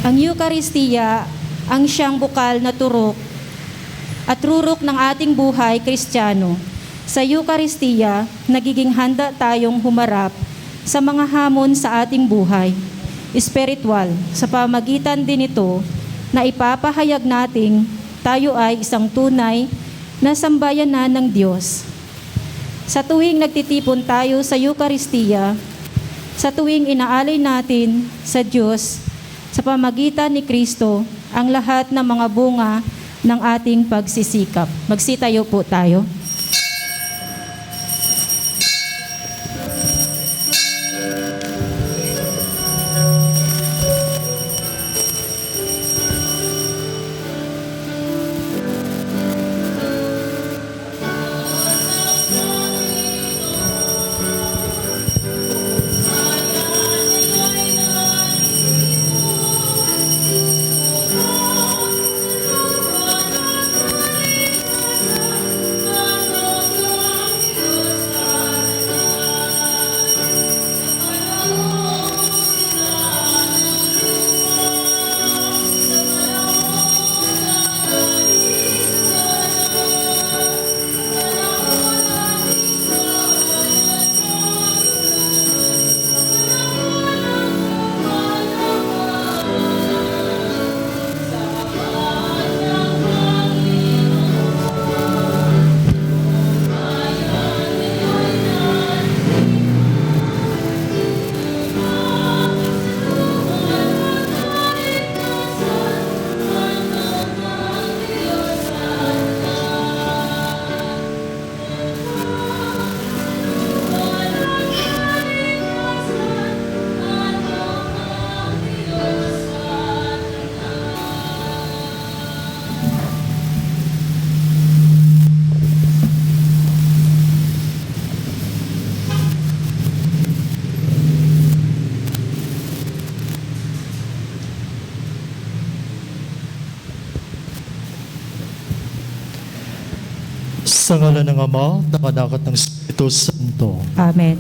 Ang Eukaristiya ang siyang bukal na turok at rurok ng ating buhay Kristiyano. Sa Eukaristiya, nagiging handa tayong humarap sa mga hamon sa ating buhay espiritual. Sa pamagitan din ito na ipapahayag nating tayo ay isang tunay na sambayanan ng Diyos. Sa tuwing nagtitipon tayo sa Eukaristiya, sa tuwing inaalay natin sa Diyos, sa pamagitan ni Kristo, ang lahat ng mga bunga ng ating pagsisikap. Magsitayo po tayo. Sa ngalan ng Ama, ng Anak at ng Espiritu Santo. Amen.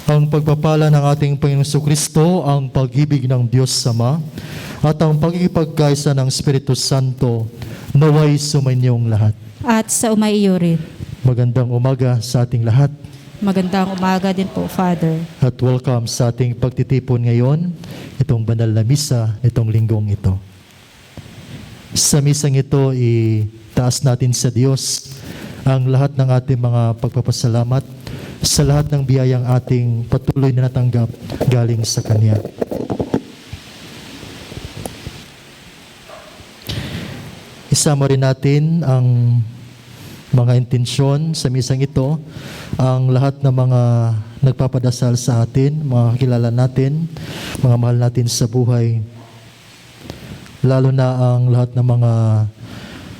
Ang pagpapala ng ating Panginoong Jesucristo, ang pag-ibig ng Diyos Ama, at ang pagkikipagkaisa ng Espiritu Santo, naway sumainyong lahat. At sa umaiyo rin. Magandang umaga sa ating lahat. Magandang umaga din po, Father. At welcome sa ating pagtitipon ngayon, itong banal na misa, itong linggong ito. Sa misang ito, itaas natin sa Diyos ang lahat ng ating mga pagpapasalamat sa lahat ng biyayang ating patuloy na natanggap galing sa Kanya. Isama rin natin ang mga intensyon sa misang ito, ang lahat ng mga nagpapadasal sa atin, mga kakilala natin, mga mahal natin sa buhay, lalo na ang lahat ng mga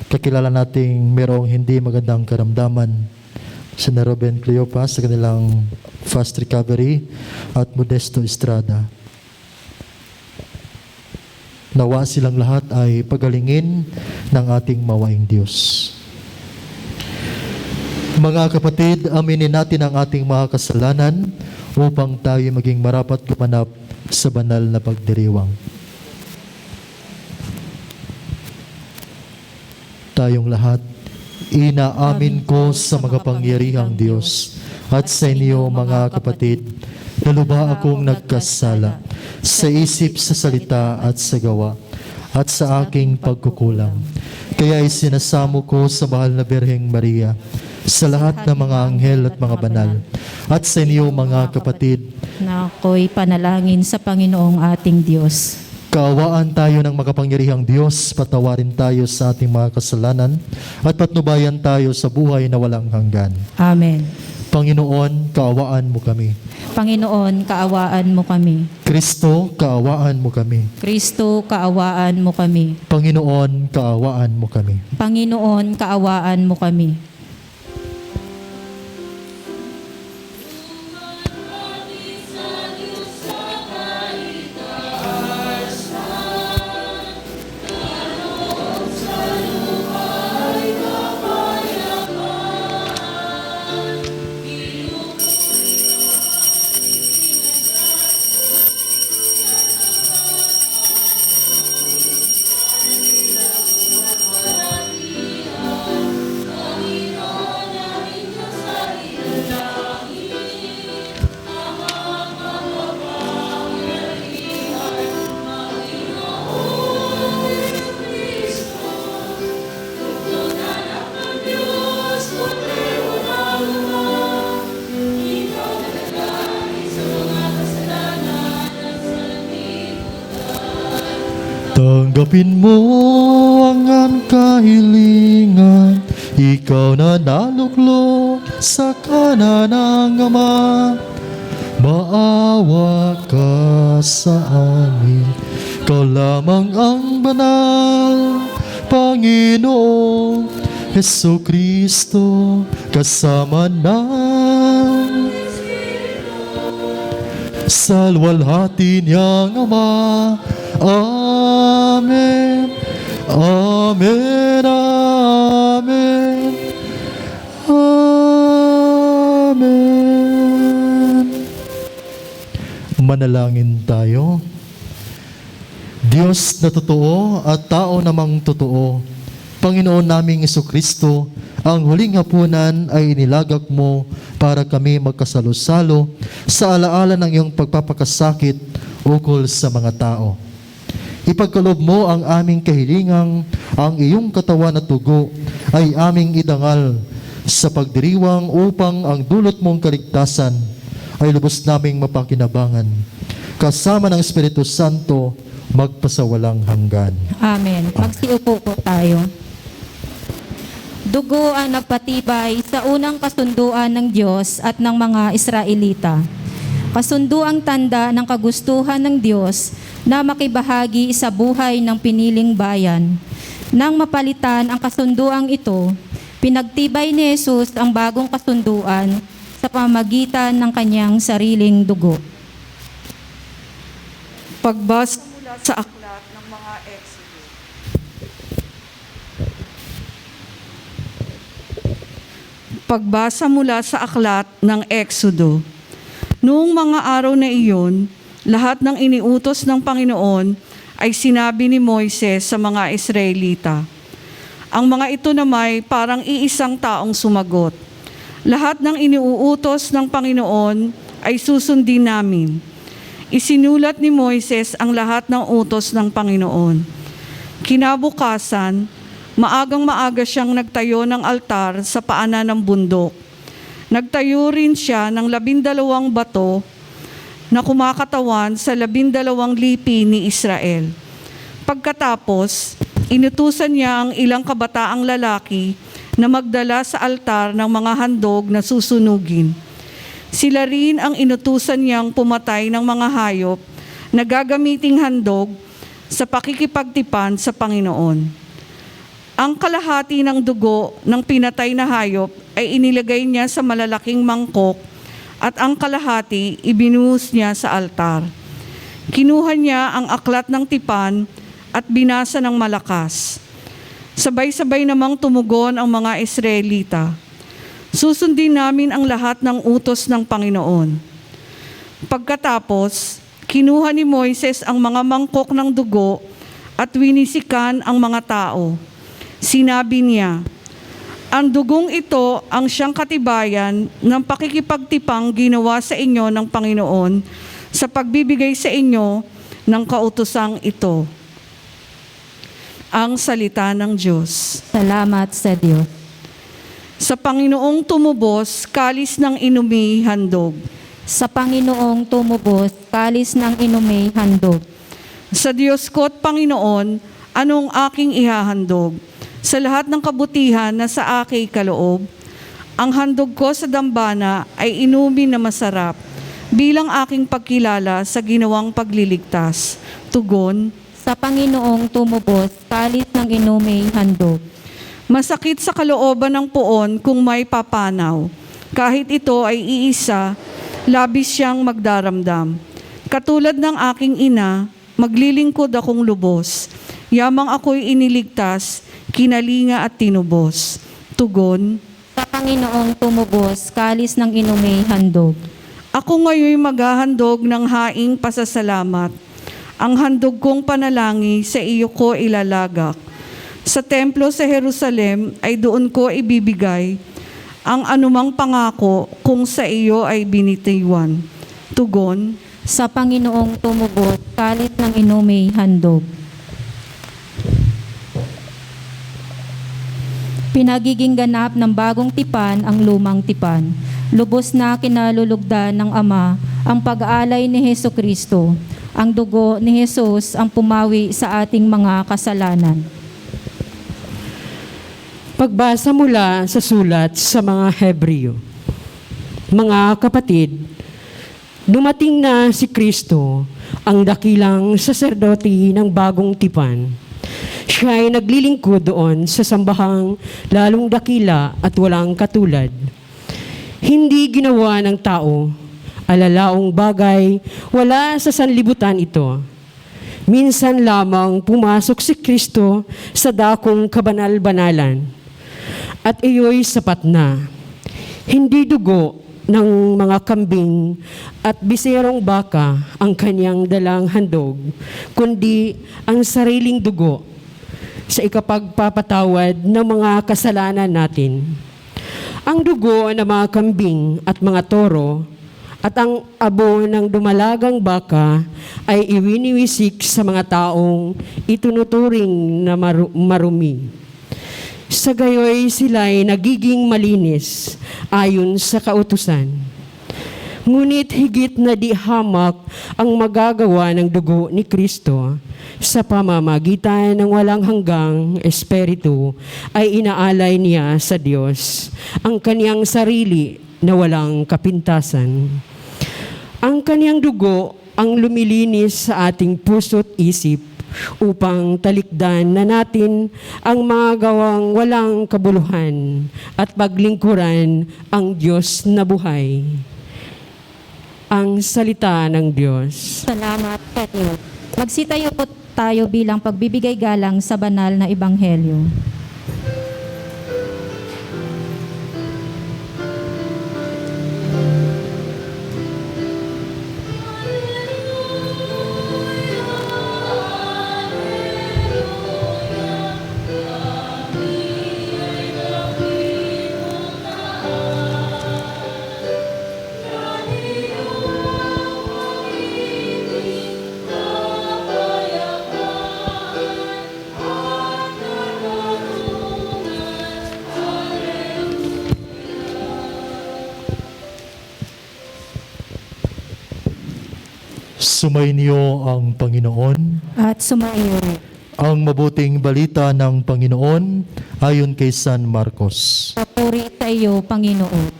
kakilala nating merong hindi magandang karamdaman, si Ruben Cleopas sa kanilang fast recovery at Modesto Estrada. Nawa silang lahat ay pagalingin ng ating mawaing Diyos. Mga kapatid, aminin natin ang ating mga kasalanan upang tayo maging marapat gumanap sa banal na pagdiriwang. Tayong lahat, inaamin ko sa makapangyarihang Diyos at sa inyo mga kapatid, na lubha akong nagkasala sa isip, sa salita at sa gawa at sa aking pagkukulang. Kaya isinasamo ko sa mahal na Birheng Maria, sa lahat ng mga anghel at mga banal, at sa inyo mga kapatid, na ako'y panalangin sa Panginoong ating Diyos. kaawaan tayo ng makapangyarihang Diyos, patawarin tayo sa ating mga kasalanan, at patnubayan tayo sa buhay na walang hanggan. Amen. Panginoon, kaawaan mo kami. Panginoon, kaawaan mo kami. Kristo, kaawaan mo kami. Kristo, kaawaan mo kami. Panginoon, kaawaan mo kami. Panginoon, kaawaan mo kami. Tanggapin mo ang ang kahilingan, ikaw na naluklok sa kanan ng Ama. Maawa ka sa amin, ikaw lamang ang banal, Panginoong Jesucristo, kasama ng sa luwalhati niyang Ama. Amen. Amen. Amen. Amen. Manalangin tayo. Diyos na totoo at tao namang totoo, Panginoon naming Jesucristo, ang huling hapunan ay inilagak mo para kami magkasalo-salo sa alaala ng iyong pagpapakasakit ukol sa mga tao. Ipagkaloob mo ang aming kahilingang ang iyong katawan at dugo ay aming idangal sa pagdiriwang upang ang dulot mong kaligtasan ay lubos naming mapakinabangan. Kasama ng Espiritu Santo, magpasawalang hanggan. Amen. Magsiupo po tayo. Dugo ang nagpatibay sa unang kasunduan ng Diyos at ng mga Israelita. Kasunduang tanda ng kagustuhan ng Diyos na makibahagi sa buhay ng piniling bayan. Nang mapalitan ang kasunduang ito, pinagtibay ni Jesus ang bagong kasunduan sa pamamagitan ng kanyang sariling dugo. Pagbasa mula sa aklat ng mga Exodo. Pagbasa mula sa aklat ng Exodo. Noong mga araw na iyon, lahat ng iniutos ng Panginoon ay sinabi ni Moises sa mga Israelita. Ang mga ito na may parang iisang taong sumagot. Lahat ng iniuutos ng Panginoon ay susundin namin. Isinulat ni Moises ang lahat ng utos ng Panginoon. Kinabukasan, maagang-maaga siyang nagtayo ng altar sa paanan ng bundok. Nagtayo rin siya ng 12 bato na kumakatawan sa 12 lipi ni Israel. Pagkatapos, inutusan niya ang ilang kabataang lalaki na magdala sa altar ng mga handog na susunugin. Sila rin ang inutusan niyang pumatay ng mga hayop na gagamiting handog sa pakikipagtipan sa Panginoon. Ang kalahati ng dugo ng pinatay na hayop ay inilagay niya sa malalaking mangkok at ang kalahati ibinuhos niya sa altar. Kinuha niya ang aklat ng tipan at binasa ng malakas. Sabay-sabay namang tumugon ang mga Israelita. Susundin namin ang lahat ng utos ng Panginoon. Pagkatapos, kinuha ni Moises ang mga mangkok ng dugo at winisikan ang mga tao. Sinabi niya, ang dugong ito ang siyang katibayan ng pakikipagtipang ginawa sa inyo ng Panginoon sa pagbibigay sa inyo ng kautosang ito. Ang salita ng Diyos. Salamat sa Diyos. Sa Panginoong tumubos, kalis ng inumi handog. Sa Panginoong tumubos, kalis ng inumi handog. Sa Diyos ko't Panginoon, anong aking ihahandog? Sa lahat ng kabutihan na sa aking kaloob, ang handog ko sa dambana ay inumin na masarap bilang aking pagkilala sa ginawang pagliligtas. Tugon, Sa Panginoong tumubos, kalis ng inumi handog. masakit sa kalooban ng puon kung may papanaw. Kahit ito ay iisa, labis siyang magdaramdam. Katulad ng aking ina, maglilingkod akong lubos. Yamang ako'y iniligtas, kinalinga at tinubos. Tugon, Sa Panginoong tumubos, kalis ng inumi handog. ako ngayon maghahandog ng haing pasasalamat. Ang handog kong panalangin sa iyo ko ilalagak. Sa templo sa Jerusalem ay doon ko ibibigay ang anumang pangako kung sa iyo ay binitiwan. Tugon, Sa Panginoong tumubos, kalis ng inumi handog. Pinagiging ganap ng bagong tipan ang lumang tipan. Lubos na kinalulugdan ng Ama ang pag-aalay ni Hesukristo ang dugo ni Jesus ang pumawi sa ating mga kasalanan. Pagbasa mula sa sulat sa mga Hebreo. Mga kapatid, dumating na si Kristo, ang dakilang saserdote ng bagong tipan. Siya ay naglilingkod doon sa sambahang lalong dakila at walang katulad. Hindi ginawa ng tao, alalaong bagay, wala sa sanlibutan ito. Minsan lamang pumasok si Kristo sa dakong kabanal-banalan. At iyo'y sapat na. Hindi dugo ng mga kambing at biserong baka ang kanyang dalang handog, kundi ang sariling dugo sa ikapagpapatawad ng mga kasalanan natin. Ang dugo ng mga kambing at mga toro at ang abo ng dumalagang baka ay iwiniwisik sa mga taong itunuturing na marumi. Sa gayoy sila'y nagiging malinis ayon sa kautusan. Ngunit higit na di hamak ang magagawa ng dugo ni Kristo sa pamamagitan ng walang hanggang espiritu ay inaalay niya sa Diyos ang kaniyang sarili na walang kapintasan. Ang kaniyang dugo ang lumilinis sa ating puso't isip upang talikdan na natin ang mga gawang walang kabuluhan at paglingkuran ang Diyos na buhay. Ang salita ng Diyos. Salamat, Petro. Magsitayo po tayo bilang pagbibigay galang sa banal na ebanghelyo. Sumainyo ang Panginoon. At sumayo. Ang mabuting balita ng Panginoon ayon kay San Marcos. Papuri sa iyo, Panginoon.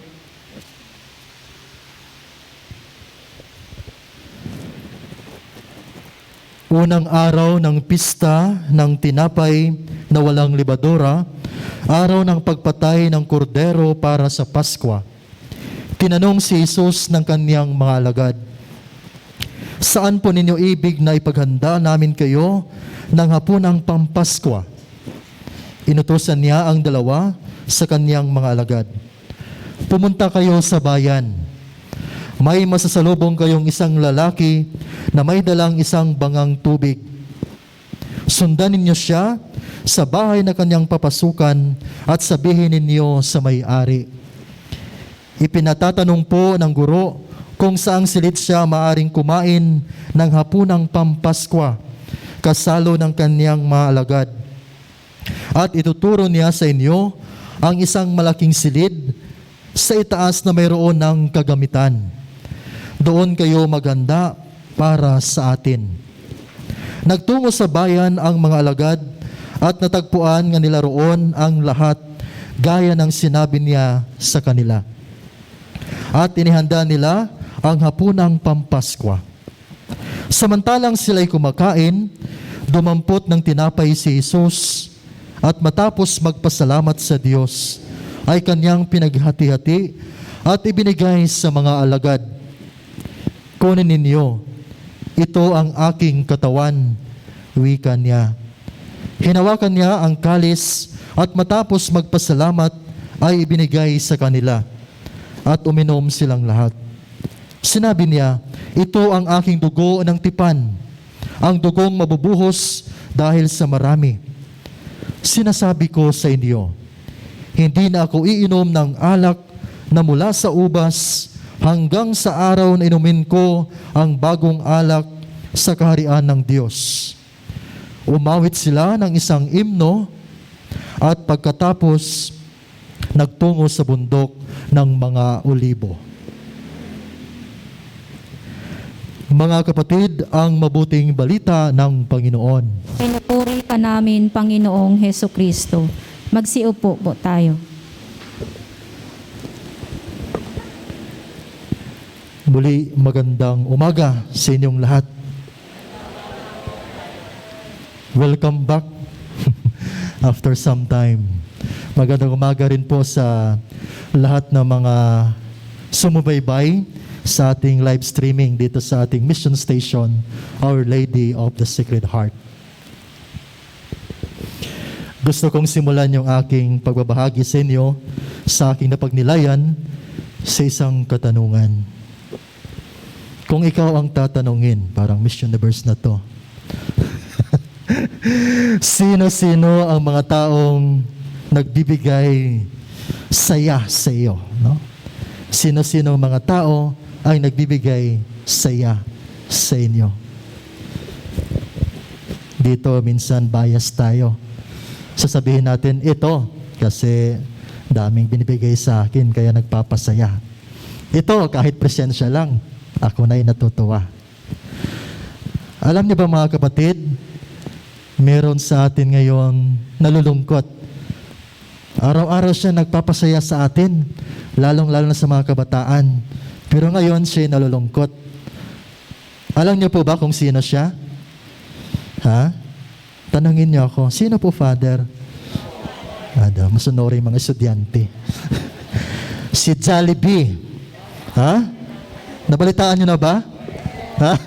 Unang araw ng pista ng tinapay na walang libadora, araw ng pagpatay ng kordero para sa Paskwa. Tinanong si Jesus ng kaniyang mga alagad, "Saan po ninyo ibig na ipaghanda namin kayo ng hapunang Pampaskwa?" Inutusan niya ang dalawa sa kaniyang mga alagad, "Pumunta kayo sa bayan. May masasalubong kayong isang lalaki na may dalang isang bangang tubig. Sundan ninyo siya sa bahay na kanyang papasukan at sabihin ninyo sa may-ari, 'Ipinatatanong po ng guro kung saang silid siya maaring kumain ng hapunang Pampaskwa, kasalo ng kaniyang mga alagad. At ituturo niya sa inyo ang isang malaking silid sa itaas na mayroon ng kagamitan. Doon kayo maghanda para sa atin." Nagtungo sa bayan ang mga alagad at natagpuan nga nila roon ang lahat gaya ng sinabi niya sa kanila. At inihanda nila ang hapunang Pampaskwa. Samantalang sila'y kumakain, dumampot ng tinapay si Jesus at matapos magpasalamat sa Diyos, ay kanyang pinaghati-hati at ibinigay sa mga alagad. "Kunin ninyo, ito ang aking katawan," wika niya. Hinawakan niya ang kalis at matapos magpasalamat ay ibinigay sa kanila at uminom silang lahat. Sinabi niya, "Ito ang aking dugo ng tipan, ang dugong mabubuhos dahil sa marami. Sinasabi ko sa inyo, hindi na ako iinom ng alak na mula sa ubas hanggang sa araw na inumin ko ang bagong alak sa kaharian ng Diyos." Umawit sila ng isang himno at pagkatapos nagtungo sa bundok ng mga Olibo. Mga kapatid, ang mabuting balita ng Panginoon. Pinupuri ka namin, Panginoong Heso Kristo. Magsiupo po tayo. Muli, magandang umaga sa inyong lahat. Welcome back after some time. Magandang umaga rin po sa lahat ng mga sumubaybay sa ating live streaming dito sa ating mission station, Our Lady of the Sacred Heart. Gusto kong simulan yung aking pagbabahagi sa inyo sa aking napagnilayan sa isang katanungan. Kung ikaw ang tatanungin, parang Mission Universe na to, sino-sino ang mga taong nagbibigay saya sa iyo? No? Sino-sino ang mga tao ang nagbibigay saya sa inyo? Dito minsan bias tayo. Sasabihin natin, ito, kasi daming binibigay sa akin, kaya nagpapasaya. Ito, kahit presensya lang, ako na'y natutuwa. Alam niyo ba mga kapatid, meron sa atin ngayon nalulungkot. Araw-araw siya nagpapasaya sa atin, lalong-lalo na sa mga kabataan. Pero ngayon siya nalulungkot. Alam niyo po ba kung sino siya? Ha? Tanungin niyo ako, sino po, Father? Masunori mga estudyante. Si Jollibee. Ha? Nabalitaan niyo na ba? Ha?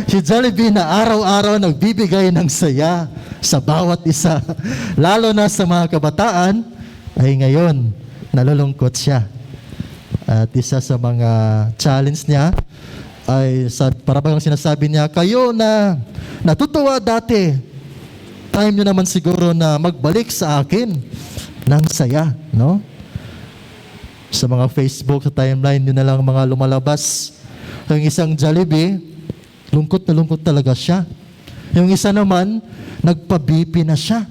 Si Jollibee na araw-araw nagbibigay ng saya sa bawat isa. Lalo na sa mga kabataan, ay ngayon, nalulungkot siya. At isa sa mga challenge niya, ay para bang sinasabi niya, kayo na natutuwa dati, time nyo naman siguro na magbalik sa akin ng saya, no? Sa mga Facebook, sa timeline nyo na lang mga lumalabas. Yung isang Jollibee, lungkot na lungkot talaga siya. Yung isa naman, nagpa-BP na siya.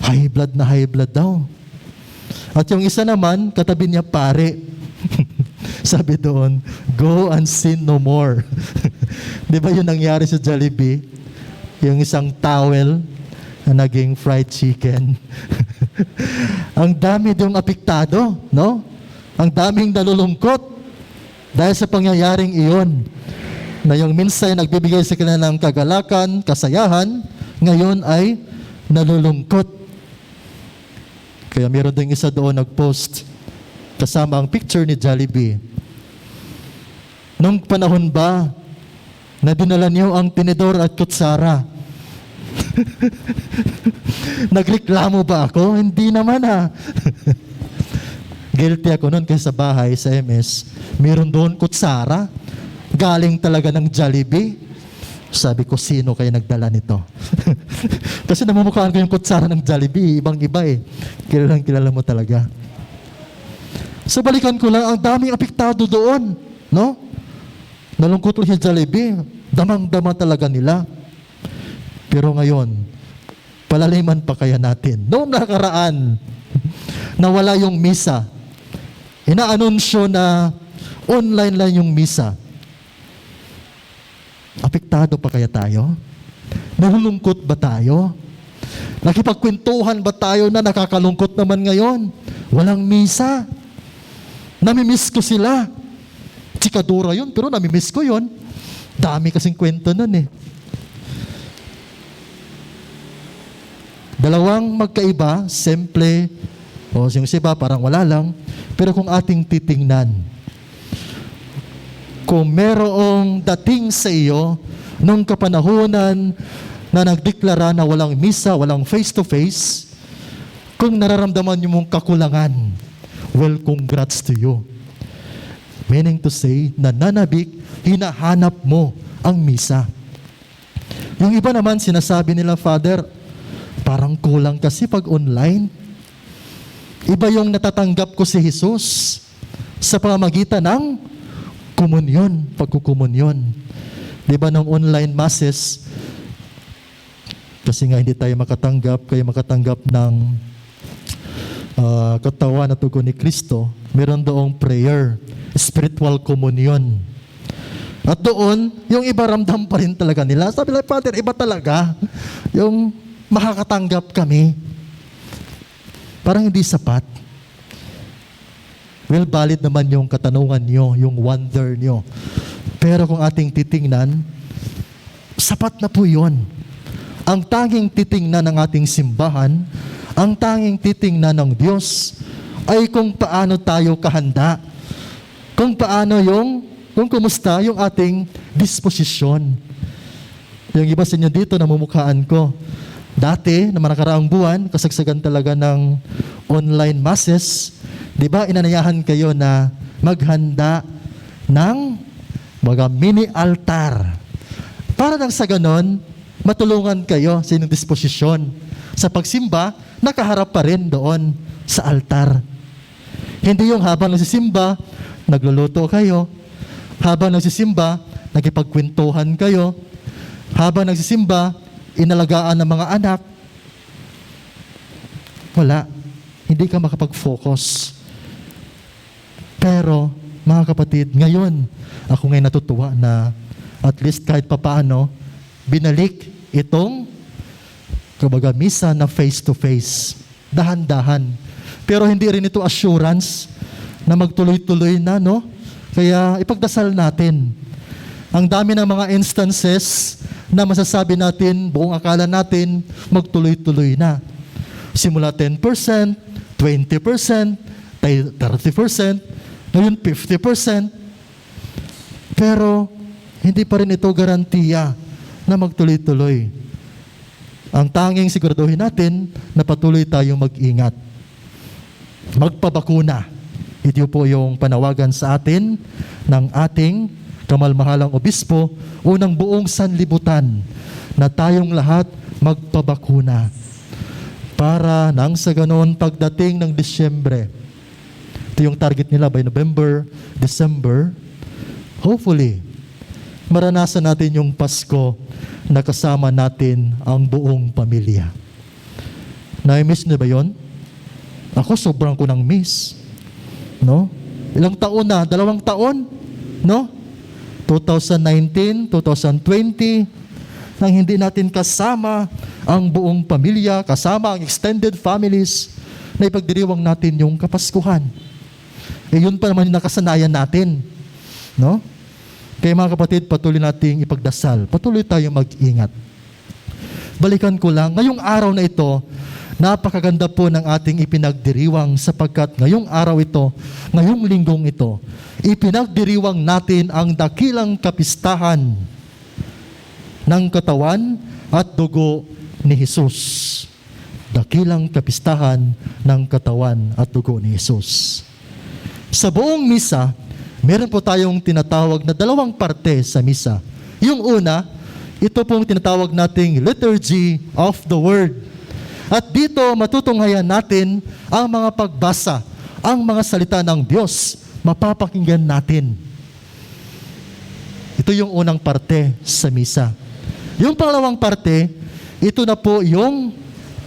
High blood daw. At yung isa naman, katabi niya pare. Sabi doon, go and sin no more. Di ba yun nangyari sa Jollibee? Yung isang towel na naging fried chicken. Ang dami dong apektado, no? Ang daming nalulungkot dahil sa pangyayaring iyon. Na yung minsan nagbibigay sa kanila ng kagalakan, kasayahan, ngayon ay nalulungkot. Kaya meron ding isa doon nag-post kasama ang picture ni Jollibee. Nung panahon ba na dinala niyo ang tinidor at kutsara? Nagreklamo ba ako? Hindi naman Guilty ako noon kasi sa bahay, sa MS, meron doon kutsara. Galing talaga ng Jollibee. Sabi ko, sino kayo nagdala nito? Kasi namumukhaan ko yung kutsara ng Jollibee, ibang-iba kilala mo talaga. So balikan ko lang, ang daming apektado doon, no? Nalungkot lang si Jollibee, damang-dama talaga nila. Pero ngayon, palaliman pa kaya natin. Noong nakaraan, nawala yung misa. Inaanunsyo na online lang yung misa. Apektado pa kaya tayo? Nalulungkot ba tayo? Nakipagkwentuhan ba tayo na nakakalungkot naman ngayon? Walang misa. Namimiss ko sila. Chikadura yun, pero namimiss ko yun. Dami kasing kwento nun Dalawang magkaiba, simple, o yung iba parang wala lang. Pero kung ating titingnan, kung merong dating sa iyo nung kapanahunan na nagdeklara na walang misa, walang face-to-face, kung nararamdaman niyo mong kakulangan, well, congrats to you. Meaning to say, nananabik, hinahanap mo ang misa. Yung iba naman, sinasabi nila, Father, parang kulang kasi pag online. Iba yung natatanggap ko si Jesus sa pamamagitan ng komunyon, pagkukumunyon. Di ba nung online masses, kasi nga hindi tayo makatanggap, kayo makatanggap ng katawan at dugo ni Kristo, meron doong prayer, spiritual communion. At doon, yung iba ramdam pa rin talaga nila. Sabi nila, Father, iba talaga. Yung makakatanggap kami. Parang hindi sapat. Well, valid naman yung katanungan nyo, yung wonder nyo. Pero kung ating titingnan, sapat na po yun. Ang tanging titingnan ng ating simbahan, ang tanging titingnan ng Diyos, ay kung paano tayo kahanda. Kung kumusta yung ating disposisyon. Yung iba sa inyo dito, namumukhaan ko. Dati, na nakaraang buwan, kasagsagan talaga ng online masses, di ba, inanayahan kayo na maghanda ng mga mini altar. Para nang sa ganon, matulungan kayo sa inyong disposisyon. Sa pagsimba, nakaharap pa rin doon sa altar. Hindi yung habang nagsisimba, nagluluto kayo. Habang nagsisimba, nakipagkwentuhan kayo. Habang nagsisimba, inalagaan ng mga anak. Wala. Hindi ka makapag-focus. Pero, mga kapatid, ngayon, ako ngayon natutuwa na at least kahit papaano, binalik itong kumbaga misa na face-to-face. Dahan-dahan. Pero hindi rin ito assurance na magtuloy-tuloy na, no? Kaya ipagdasal natin. Ang dami ng mga instances na masasabi natin, buong akala natin, magtuloy-tuloy na. Simula 10%, 20%, 30%, ngayon 50%. Pero hindi pa rin ito garantiya na magtuloy-tuloy. Ang tanging siguraduhin natin na patuloy tayong mag-ingat. Magpabakuna. Ito po yung panawagan sa atin ng ating kamalmahalang obispo, unang buong sanlibutan, na tayong lahat magpabakuna. Para nang sa ganon, pagdating ng Disyembre, ito yung target nila by November, December, hopefully, maranasan natin yung Pasko na kasama natin ang buong pamilya. Na-miss niyo ba yun? Ako, sobrang ko nang miss. No? Ilang taon na? 2 taon? No? 2019, 2020, nang hindi natin kasama ang buong pamilya, kasama ang extended families, na ipagdiriwang natin yung Kapaskuhan. Yun pa naman yung nakasanayan natin. No? Kaya mga kapatid, patuloy nating ipagdasal. Patuloy tayong mag-ingat. Balikan ko lang, ngayong araw na ito, napakaganda po ng ating ipinagdiriwang sapagkat ngayong araw ito, ngayong linggong ito, ipinagdiriwang natin ang dakilang kapistahan ng katawan at dugo ni Jesus. Dakilang kapistahan ng katawan at dugo ni Jesus. Sa buong misa, meron po tayong tinatawag na 2 parte sa misa. Yung una, ito pong tinatawag nating Liturgy of the Word. At dito matutunghayan natin ang mga pagbasa, ang mga salita ng Diyos, mapapakinggan natin. Ito yung unang parte sa misa. Yung pangalawang parte, ito na po yung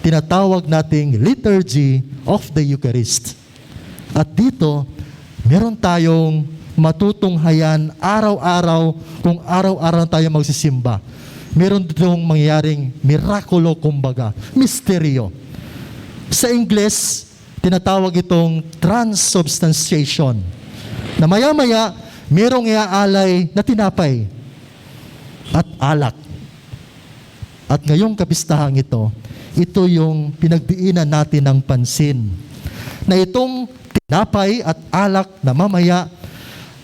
tinatawag nating Liturgy of the Eucharist. At dito, meron tayong matutunghayan araw-araw kung araw-araw tayo magsisimba. Meron ditong mangyayaring mirakulo, kumbaga, misteryo. Sa Ingles, tinatawag itong transubstantiation. Na maya-maya, merong iaalay na tinapay at alak. At ngayong kapistahang ito yung pinagdiinan natin ng pansin. Na itong tinapay at alak na mamaya,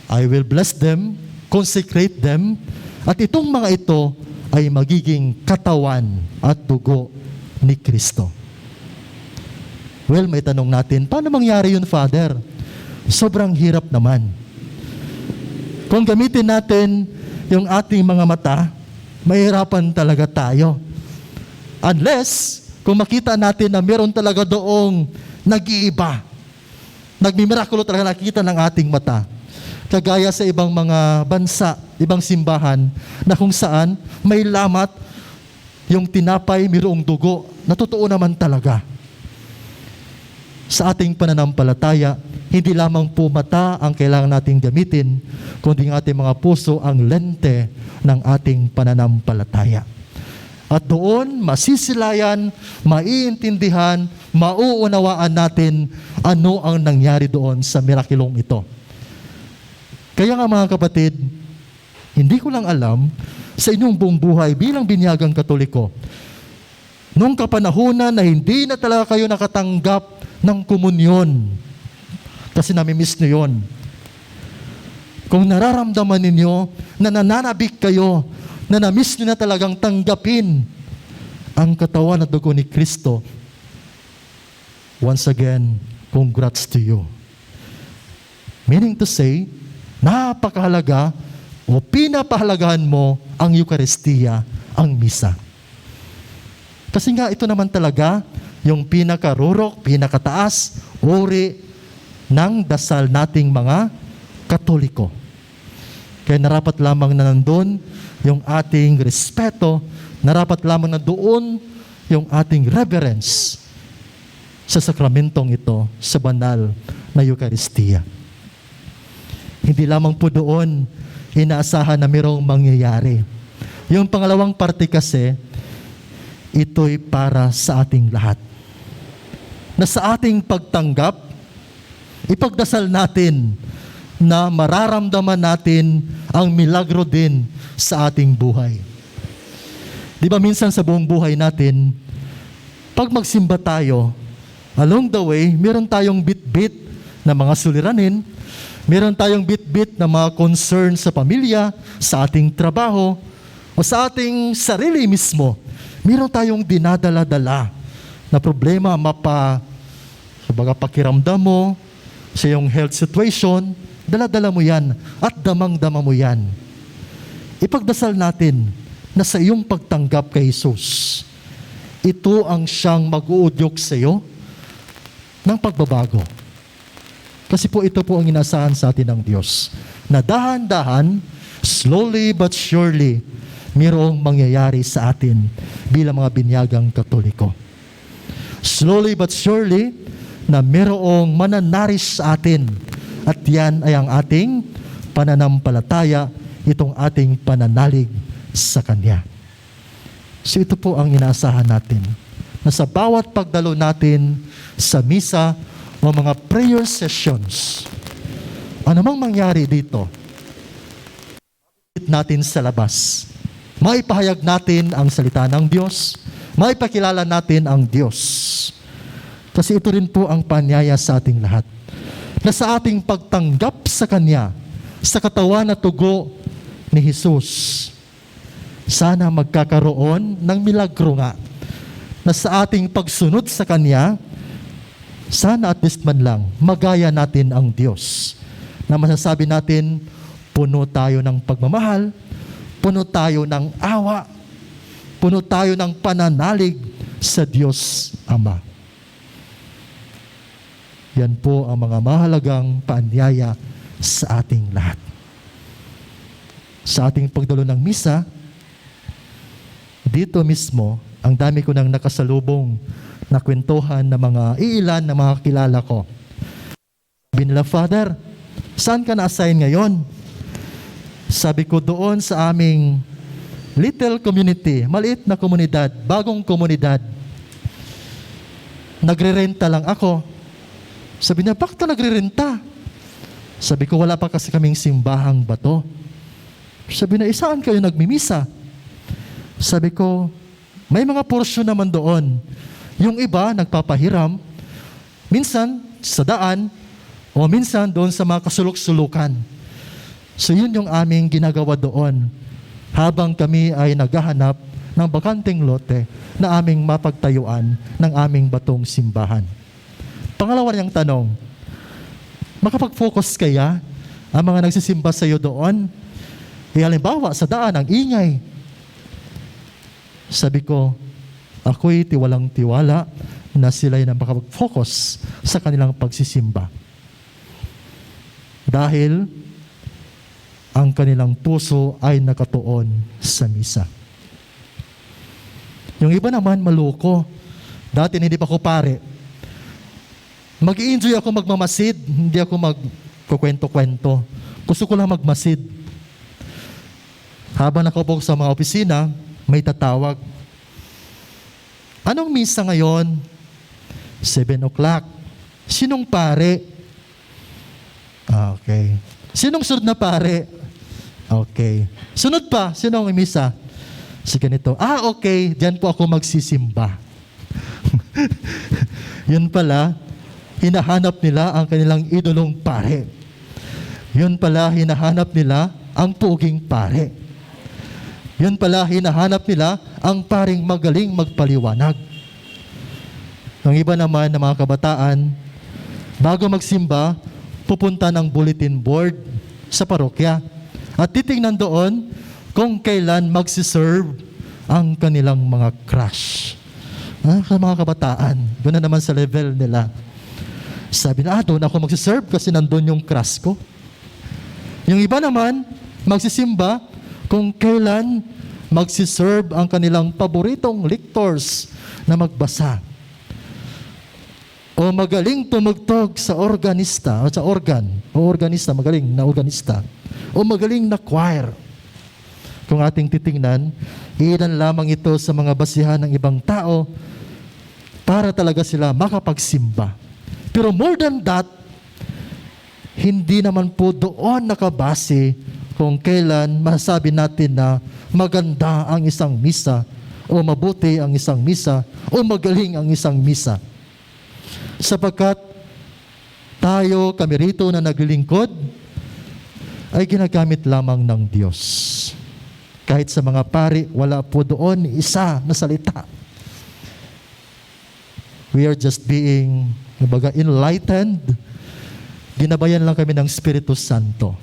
I will bless them, consecrate them, at itong mga ito ay magiging katawan at dugo ni Kristo. Well, may tanong natin, paano mangyari yun, Father? Sobrang hirap naman. Kung gamitin natin yung ating mga mata, mahirapan talaga tayo. Unless, kung makita natin na meron talaga doong nag-iiba, nagmimirakulo talaga nakikita ng ating mata. Kagaya sa ibang mga bansa, ibang simbahan, na kung saan may lamat, yung tinapay, mayroong dugo, na totoo naman talaga. Sa ating pananampalataya, Hindi lamang po mata ang kailangan nating gamitin, kundi ang ating mga puso ang lente ng ating pananampalataya. At doon, masisilayan, maiintindihan, mauunawaan natin ano ang nangyari doon sa mirakilong ito. Kaya nga mga kapatid, hindi ko lang alam sa inyong buong buhay bilang binyagang Katoliko, nung kapanahunan na hindi na talaga kayo nakatanggap ng komunyon, kasi namimiss nyo yun. Kung nararamdaman ninyo na nananabik kayo, na namiss nyo na talagang tanggapin ang katawan at dugo ni Kristo, once again, congrats to you. Meaning to say, napakahalaga o pinapahalagahan mo ang Eucharistia, ang misa. Kasi nga ito naman talaga yung pinakarurok, pinakataas, uri ng dasal nating mga Katoliko. Kaya narapat lamang na nandun yung ating respeto, narapat lamang na doon yung ating reverence sa sakramentong ito, sa banal na Eucharistia. Hindi lamang po doon inaasahan na mayroong mangyayari. Yung pangalawang parte kasi, ito'y para sa ating lahat. Na sa ating pagtanggap, ipagdasal natin na mararamdaman natin ang milagro din sa ating buhay. Di ba minsan sa buong buhay natin, pag magsimba tayo, along the way, meron tayong bit-bit na mga suliranin, meron tayong bit-bit na mga concern sa pamilya, sa ating trabaho, o sa ating sarili mismo. Meron tayong dinadala-dala na problema, pakiramdam mo, sa iyong health situation, dala-dala mo yan at damang-dama mo yan. Ipagdasal natin na sa iyong pagtanggap kay Jesus, ito ang siyang mag-uudyok sa iyo ng pagbabago. Kasi po ito po ang inasahan sa atin ng Diyos, na dahan-dahan, slowly but surely, mayroong mangyayari sa atin bilang mga binyagang Katoliko. Slowly but surely, na mayroong mananaris sa atin. At yan ay ang ating pananampalataya, itong ating pananalig sa Kanya. So ito po ang inaasahan natin, na sa bawat pagdalo natin sa misa o mga prayer sessions, anumang mangyari dito, natin sa labas, maipahayag natin ang salita ng Diyos, maipakilala natin ang Diyos. Kasi ito rin po ang panyaya sa ating lahat, na sa ating pagtanggap sa Kanya, sa katawan at tugo ni Jesus, sana magkakaroon ng milagro nga, na sa ating pagsunod sa Kanya, sana at least man lang, magaya natin ang Diyos, na masasabi natin, puno tayo ng pagmamahal, puno tayo ng awa, puno tayo ng pananalig sa Diyos Ama. Yan po ang mga mahalagang paanyaya sa ating lahat. Sa ating pagdalo ng misa, dito mismo, ang dami ko nang nakasalubong na kwentuhan ng mga iilan na mga kilala ko. Sabi nila, Father, saan ka na-assign ngayon? Sabi ko, doon sa aming little community, maliit na komunidad, bagong komunidad. Nagre-renta lang ako. Sabi niya, bakit ka nagre-renta? Sabi ko, wala pa kasi kaming simbahang bato. Sabi niya, saan kayo nagmimisa? Sabi ko, may mga porsyon naman doon. Yung iba, nagpapahiram. Minsan, sa daan, o minsan doon sa mga kasulok-sulukan. So yun yung aming ginagawa doon. Habang kami ay naghahanap ng bakanteng lote na aming mapagtayuan ng aming batong simbahan. Pangalawa niyang tanong, makapag-focus kaya ang mga nagsisimba sa iyo doon? Halimbawa, sa daan, ang ingay. Sabi ko, ako'y tiwalang-tiwala na sila'y na makapag-focus sa kanilang pagsisimba. Dahil ang kanilang puso ay nakatuon sa misa. Yung iba naman maloko. Dati hindi pa ko pare. Mag-i-enjoy ako magmamasid, hindi ako magkukwento-kwento. Gusto ko lang magmasid. Habang nakaupo sa mga opisina, may tatawag. Anong misa ngayon? 7 o'clock. Sinong pare? Okay. Sinong sunod na pare? Okay. Sunod pa, sinong misa? Si ganito. Okay. Diyan po ako magsisimba. Yun pala, hinahanap nila ang kanilang idolong pare. Yun pala, hinahanap nila ang puging pare. Yun pala, hinahanap nila ang paring magaling magpaliwanag. Ang iba naman ng mga kabataan, bago magsimba, pupunta ng bulletin board sa parokya at titingnan doon kung kailan magsiserve ang kanilang mga crush. Sa mga kabataan, doon na naman sa level nila. Sabi na, doon ako magsiserve kasi nandun yung crush ko. Yung iba naman, magsisimba kung kailan magsiserve ang kanilang paboritong lectors na magbasa. O magaling tumugtog sa organista, o sa organ, o organista, magaling na organista. O magaling na choir. Kung ating titingnan, ilan lamang ito sa mga basihan ng ibang tao para talaga sila makapagsimba. Pero more than that, hindi naman po doon nakabase kung kailan masasabi natin na maganda ang isang misa, o mabuti ang isang misa, o magaling ang isang misa. Sapagkat tayo, kami rito na naglilingkod, ay ginagamit lamang ng Diyos. Kahit sa mga pari, wala po doon isa na salita. We are just being, enlightened. Ginabayan lang kami ng Espiritu Santo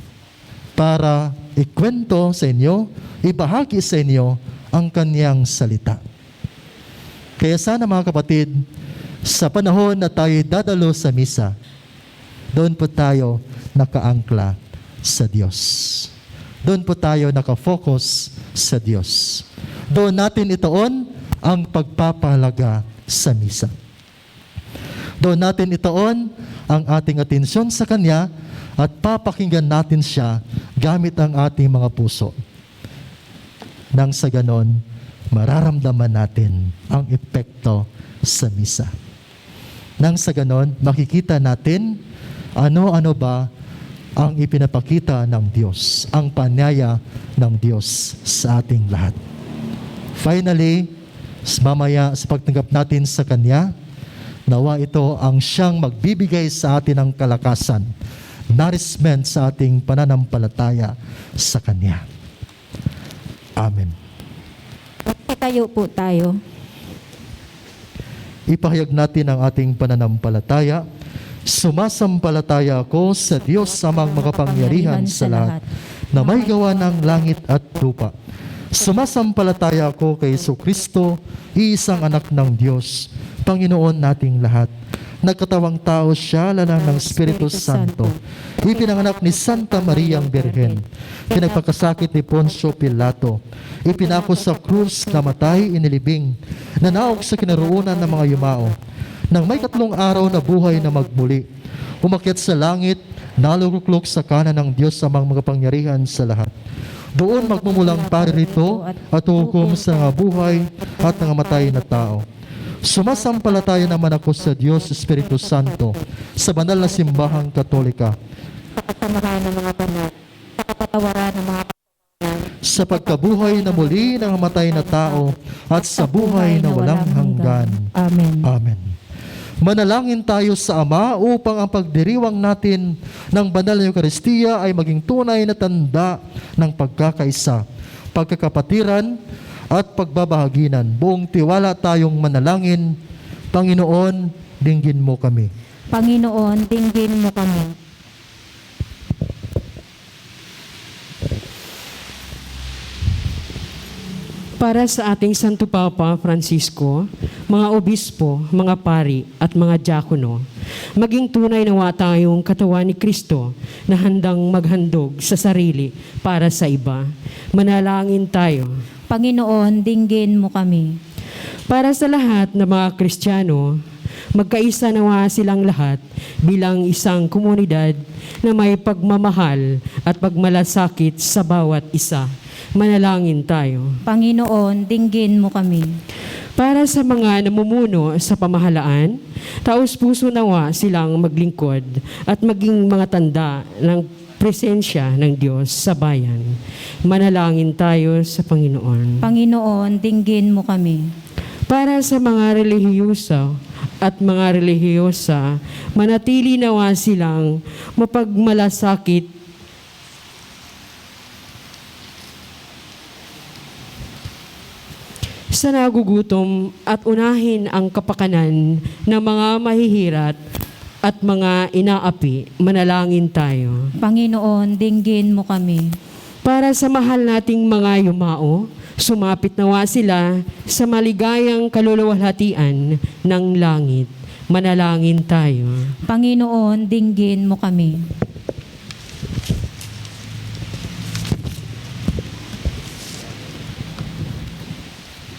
para ikwento sa inyo, ibahagi sa inyo ang Kanyang salita. Kaya sana mga kapatid, sa panahon na tayo dadalo sa misa, doon po tayo nakaangkla sa Diyos. Doon po tayo nakafocus sa Diyos. Doon natin itoon ang pagpapahalaga sa misa. Doon natin itoon ang ating atensyon sa Kanya at papakinggan natin siya gamit ang ating mga puso. Nang sa ganon, mararamdaman natin ang epekto sa misa. Nang sa ganon, makikita natin ano-ano ba ang ipinapakita ng Diyos, ang panyaya ng Diyos sa ating lahat. Finally, mamaya sa pagtanggap natin sa Kanya, nawa ito ang siyang magbibigay sa atin ng kalakasan, nourishment sa ating pananampalataya sa Kanya. Amen. Tayo po tayo. Ipahayag natin ang ating pananampalataya. Sumasampalataya ako sa Diyos amang makapangyarihan sa lahat, na may gawa ng langit at lupa. Sumasampalataya ako kay Jesucristo, iisang anak ng Diyos, Panginoon nating lahat. Nagkatawang tao siya, lalang ng Espiritu Santo. Ipinanganak ni Santa Mariang Birhen. Pinagpakasakit ni Poncio Pilato. Ipinako sa krus, namatay, inilibing. Nanaog sa kinaroonan ng mga yumao. Nang may 3 araw na buhay na magmuli. Umakyat sa langit, naluklok sa kanan ng Diyos amang makapangyarihan sa lahat. Doon magmumulang paririto at hukom sa mga buhay at mga matay na tao. Sumasampalataya naman ako sa Diyos Espiritu Santo, sa banal na simbahang Katolika, Kapatamaran ng mga banal, kapatawaran ng mga sa pagkabuhay na muli ng matay na tao at sa buhay na walang hanggan. Amen. Amen. Manalangin tayo sa Ama upang ang pagdiriwang natin ng banal na Eucharistia ay maging tunay na tanda ng pagkakaisa, pagkakapatiran at pagbabahaginan. Buong tiwala tayong manalangin. Panginoon, dinggin mo kami. Panginoon, dinggin mo kami. Para sa ating Santo Papa Francisco, mga obispo, mga pari at mga diakono, maging tunay nawa tayong katawan ni Kristo na handang maghandog sa sarili para sa iba. Manalangin tayo. Panginoon, dinggin mo kami. Para sa lahat ng mga Kristiyano, Magkaisa nawa silang lahat bilang isang komunidad na may pagmamahal at pagmalasakit sa bawat isa. Manalangin tayo. Panginoon, dinggin mo kami. Para sa mga namumuno sa pamahalaan, taos puso nawa silang maglingkod at maging mga tanda ng presensya ng Diyos sa bayan. Manalangin tayo sa Panginoon. Panginoon, dinggin mo kami. Para sa mga relihiyoso at mga relihiyosa, manatili nawa silang mapagmalasakit sa nagugutom at unahin ang kapakanan ng mga mahihirat at mga inaapi. Manalangin tayo. Panginoon, dinggin mo kami. Para sa mahal nating mga yumao, sumapit nawa sila sa maligayang kaluluwalhatian ng langit. Manalangin tayo. Panginoon, dinggin mo kami.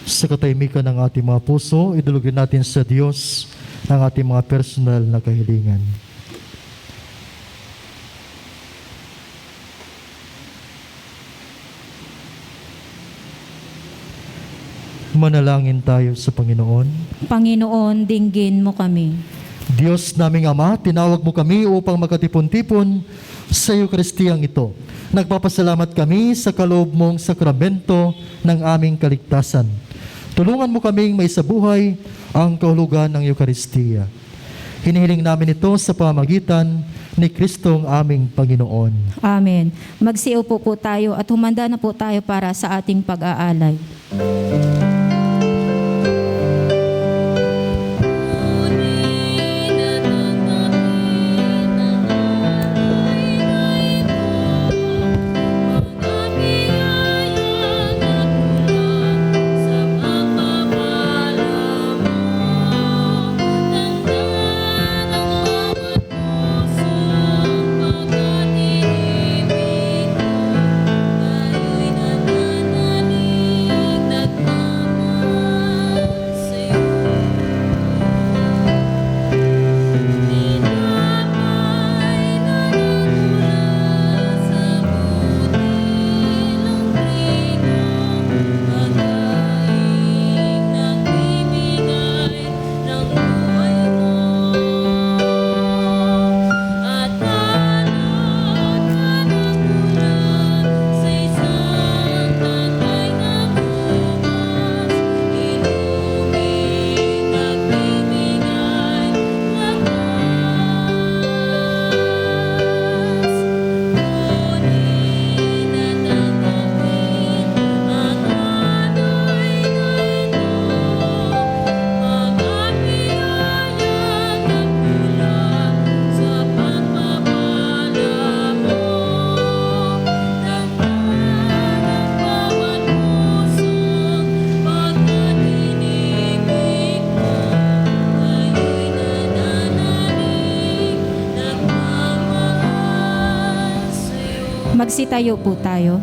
Sa katahimikan ng ating mga puso, idulugin natin sa Diyos ang ating mga personal na kahilingan. Manalangin tayo sa Panginoon. Panginoon, dinggin mo kami. Diyos naming Ama, tinawag mo kami upang magkatipon-tipon sa Eukaristiyang ito. Nagpapasalamat kami sa kaloob mong sakramento ng aming kaligtasan. Tulungan mo kaming maisabuhay ang kahulugan ng Eukaristiya. Hinihiling namin ito sa pamamagitan ni Kristong aming Panginoon. Amen. Magsiupo po tayo at humanda na po tayo para sa ating pag-aalay. Magsitayo po tayo.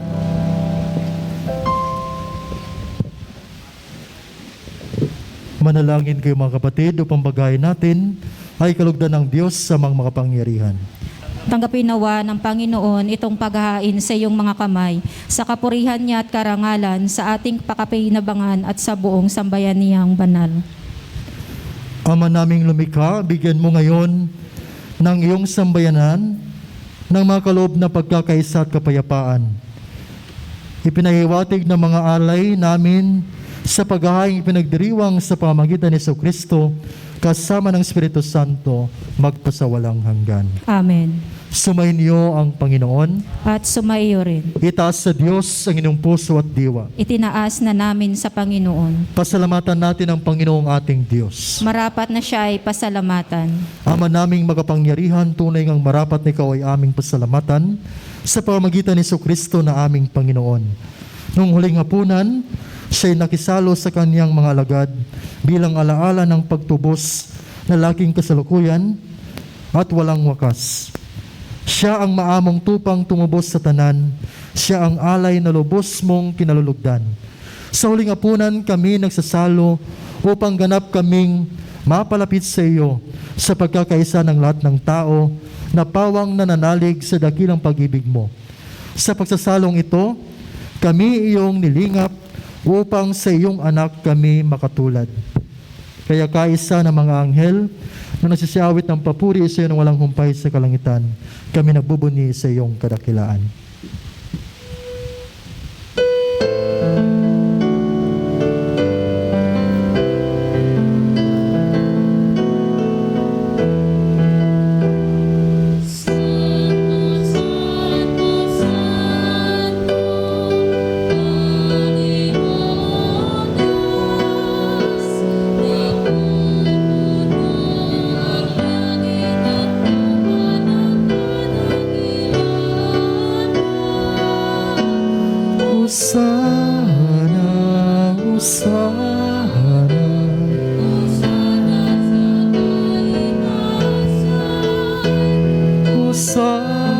Manalangin kayo mga kapatid upang bagayan natin ay kalugdan ng Diyos sa mga makapangyarihan. Tanggapin nawa ng Panginoon itong paghahain sa iyong mga kamay, sa kapurihan niya at karangalan, sa ating pakapinabangan at sa buong sambayaniyang banal. Ama naming lumikha, bigyan mo ngayon ng iyong sambayanan ng mga kaloob na pagkakaisa at kapayapaan. Ipinahiwatig ng mga alay namin sa paghahaing pinagdiriwang sa pamamagitan ni Jesucristo kasama ng Espiritu Santo magpasawalang hanggan. Amen. Sumainyo ang Panginoon. At sumaiyo rin. Itaas sa Diyos ang inyong puso at diwa. Itinaas na namin sa Panginoon. Pasalamatan natin ang Panginoong ating Diyos. Marapat na siya ay pasalamatan. Ama naming magapangyarihan, tunay ngang marapat na ikaw ay aming pasalamatan sa pamamagitan ni Jesucristo na aming Panginoon. Nung huling hapunan, siya'y nakisalo sa kanyang mga alagad bilang alaala ng pagtubos na laking kasalukuyan at walang wakas. Siya ang maamong tupang tumubos sa tanan. Siya ang alay na lubos mong kinalulugdan. Sa huling hapunan kami nagsasalo upang ganap kaming mapalapit sa iyo sa pagkakaisa ng lahat ng tao na pawang nananalig sa dakilang pag-ibig mo. Sa pagsasalong ito, kami iyong nilingap upang sa iyong anak kami makatulad. Kaya kaisa ng mga anghel na nagsisiyawit ng papuri sa iyo ng walang humpay sa kalangitan, kami nagbubuni sa iyong kadakilaan. Hosana, Hosana, Hosana,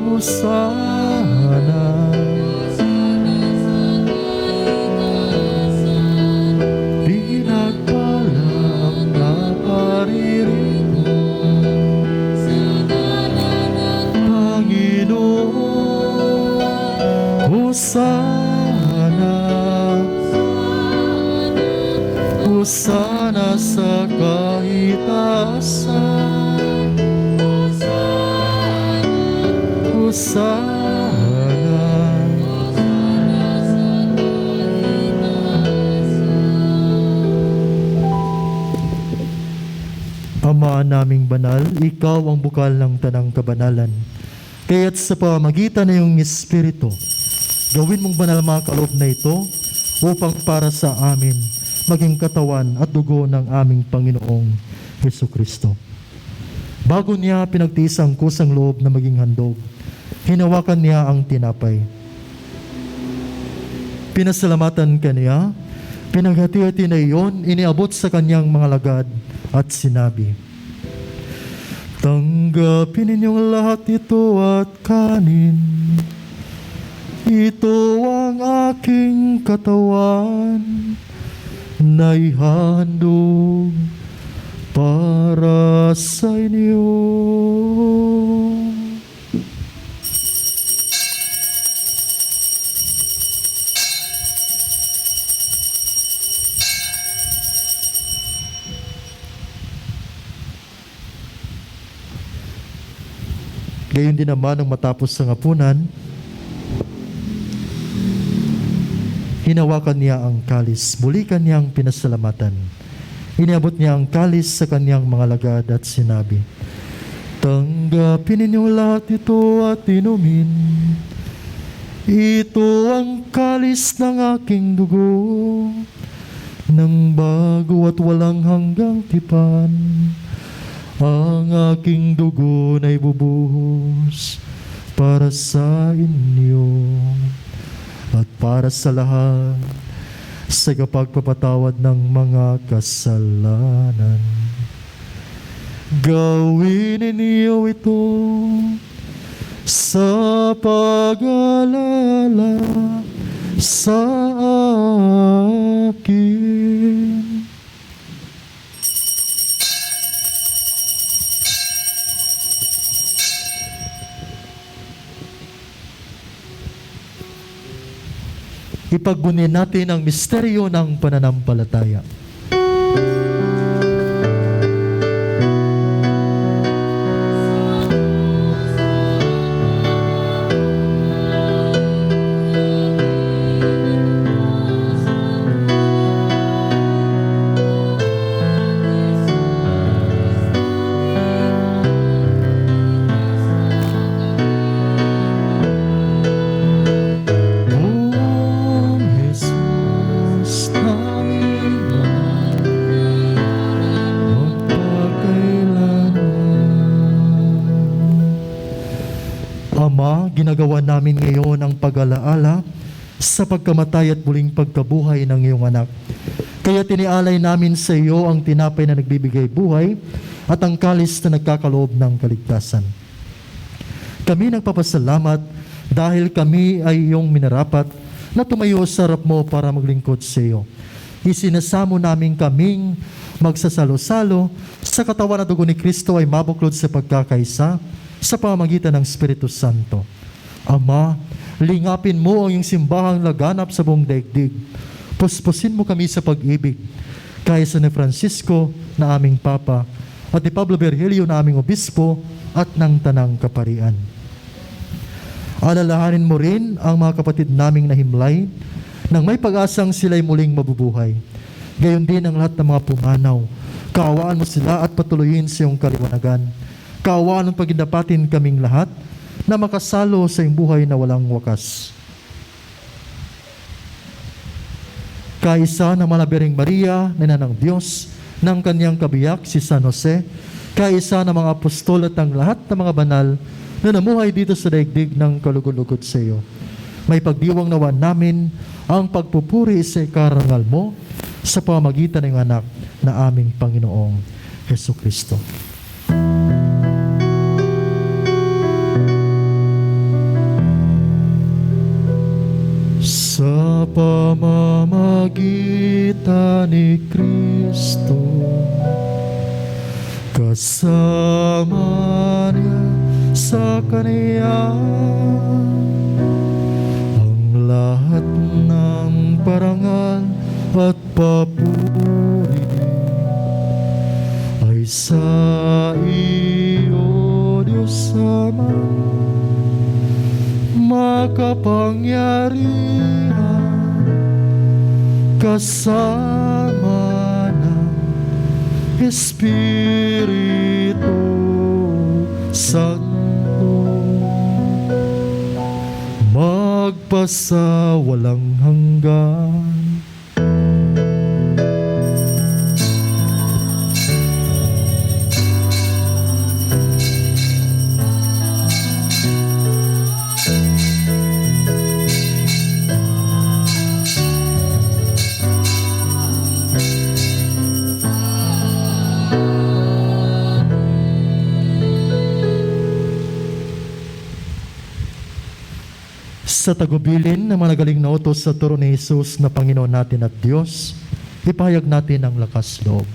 Hosana, pinagpala ang naparirinig mo, Panginoon. Hosana, Hosana sa kaitaasan, Hosana. Ama naming banal, ikaw ang bukal ng tanang kabanalan. Kaya't sa pamamagitan ng iyong Espiritu, gawin mong banal mga kaloob na ito upang para sa amin maging katawan at dugo ng aming Panginoong Hesukristo. Bago niya pinagtiis ang kusang loob na maging handog, hinawakan niya ang tinapay. Pinasalamatan kaniya, pinaghati-hati na iyon, iniabot sa kanyang mga lagad at sinabi, "Tanggapin ninyong lahat ito at kanin. Ito ang aking katawan na ihandog para sa inyo." Gayon din naman nang matapos ang hapunan, hinawakan niya ang kalis, muli kanyang pinasalamatan. Iniabot niya ang kalis sa kanyang mga lagad at sinabi, "Tanggapin ninyong lahat ito at inumin. Ito ang kalis ng aking dugo, ng bago at walang hanggang tipan. Ang aking dugo na ibubuhos para sa inyo at para sa lahat sa kapagpapatawad ng mga kasalanan. Gawin ninyo ito sa pag-alala sa akin." Ipagbunin natin ang misteryo ng pananampalataya. Ama, ginagawa namin ngayon ang pag-alaala sa pagkamatay at muling pagkabuhay ng iyong anak. Kaya tinialay namin sa iyo ang tinapay na nagbibigay buhay at ang kalis na nagkakaloob ng kaligtasan. Kami nagpapasalamat dahil kami ay iyong minarapat na tumayo sa harap mo para maglingkod sa iyo. Isinasamo namin kaming magsasalo-salo sa katawan at dugo ni Kristo ay mabuklod sa pagkakaisa sa pamamagitan ng Espiritu Santo. Ama, lingapin mo ang iyong simbahang laganap sa buong daigdig. Puspusin mo kami sa pag-ibig, kaya sa ni Francisco na aming Papa at ni Pablo Virgilio na aming Obispo at ng Tanang Kaparian. Alalahanin mo rin ang mga kapatid naming nahimlay nang may pag-asang sila'y muling mabubuhay. Gayon din ang lahat ng mga pumanaw. Kaawaan mo sila at patuloyin sa iyong kaliwanagan. Kaawaan mo pagindapatin kaming lahat na makasalo sa iyong buhay na walang wakas. Kaisa ng Malabiring Maria, na ng Diyos, ng kanyang kabiyak si San Jose, kaisa ng mga apostol at ang lahat ng mga banal na namuhay dito sa daigdig ng kalugod-lugod sa iyo. May pagdiwang nawa namin ang pagpupuri sa ikarangal mo sa pamamagitan ng anak na aming Panginoong Hesus Kristo. Sa pamamagitan ni Kristo, kasama niya sa Kanya, ang lahat ng parangal at papuri ay sa iyo, Diyos Ama, makapangyarihan, kasama ng Espiritu Santo, magpasa walang hanggan. Sa tagubilin ng mga nagaling na utos sa turo ni Jesus na Panginoon natin at Diyos, ipahayag natin ang lakas loob.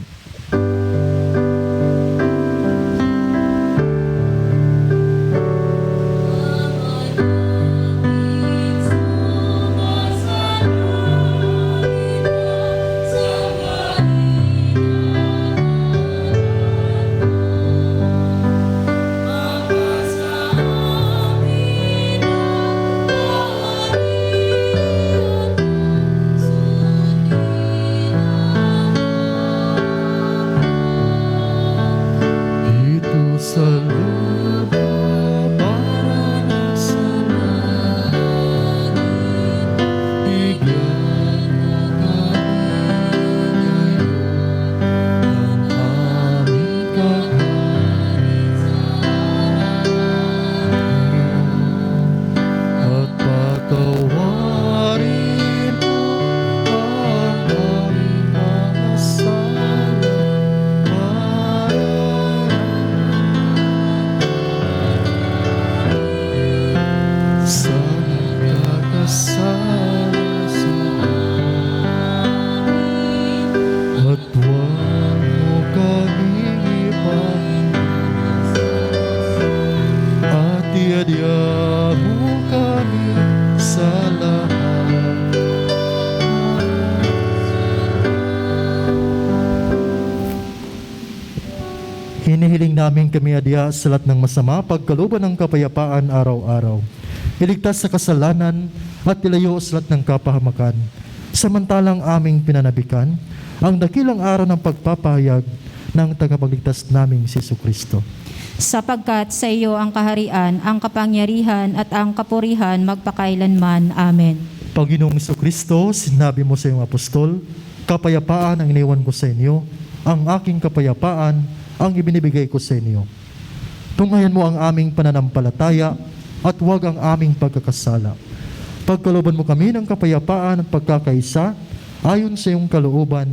Hinihiling namin kami adya sa lahat ng masama, pagkalooban ng kapayapaan araw-araw. Iligtas sa kasalanan at ilayo sa lahat ng kapahamakan. Samantalang aming pinanabikan ang dakilang araw ng pagpapahayag ng tagapagligtas naming si Jesucristo. Sapagkat sa iyo ang kaharian, ang kapangyarihan at ang kapurihan magpakailanman. Amen. Panginoong Jesucristo, sinabi mo sa iyong apostol, kapayapaan ang iniwan ko sa inyo, ang aking kapayapaan ang ibinibigay ko sa inyo. Tunghayan mo ang aming pananampalataya at huwag ang aming pagkakasala. Pagkalooban mo kami ng kapayapaan at pagkakaisa ayon sa iyong kalooban,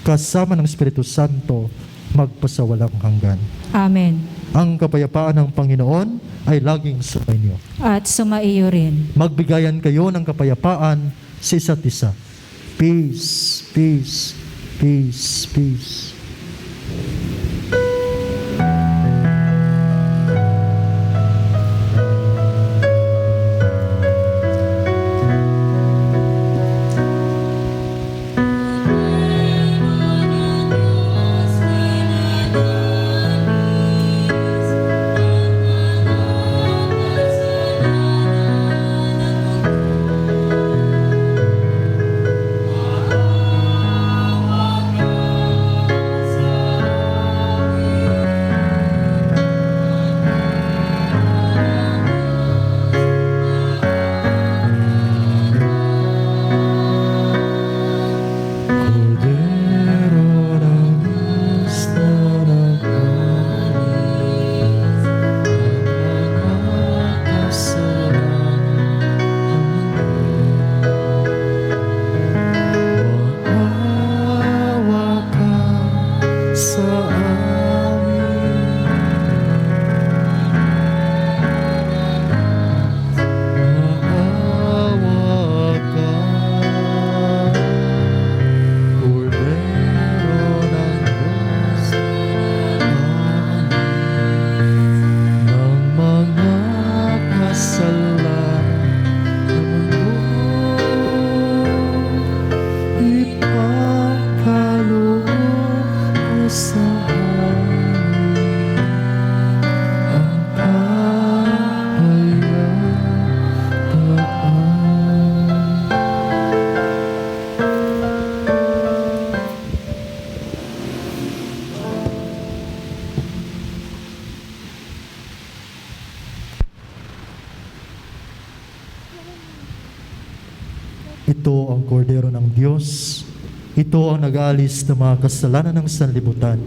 kasama ng Espiritu Santo, magpasawalang hanggan. Amen. Ang kapayapaan ng Panginoon ay laging sa inyo. At sumaiyo rin. Magbigayan kayo ng kapayapaan sa isa't isa. Peace, peace, peace, peace. Ito ang kordero ng Diyos. Ito ang nag-aalis ng mga kasalanan ng sanlibutan.